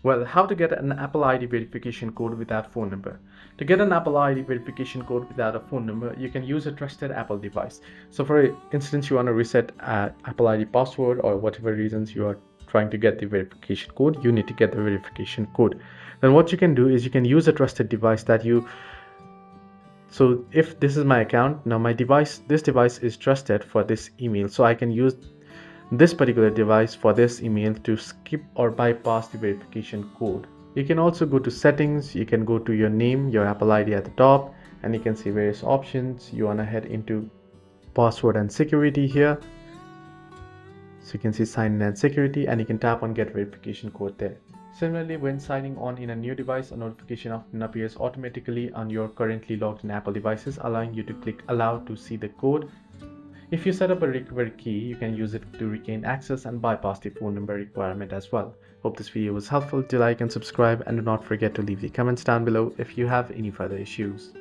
Well, how to get an Apple ID verification code without phone number. To get an Apple ID verification code without a phone number, you can use a trusted Apple device. So for instance, you want to reset Apple ID password or whatever reasons you are trying to get the verification code, you need to get the verification code. Then what you can do is you can use a trusted device that you so if this is my account, now this device is trusted for this email. So I can use this particular device for this email to skip or bypass the verification code. You can also go to settings, you can go to your name, your Apple ID at the top, and you can see various options. You want to head into password and security here. So you can see sign in and security, and you can tap on get verification code there. Similarly, when signing on in a new device, a notification often appears automatically on your currently logged in Apple devices, allowing you to click allow to see the code. If you set up a recovery key, you can use it to regain access and bypass the phone number requirement as well. Hope this video was helpful. Do like and subscribe, and do not forget to leave the comments down below if you have any further issues.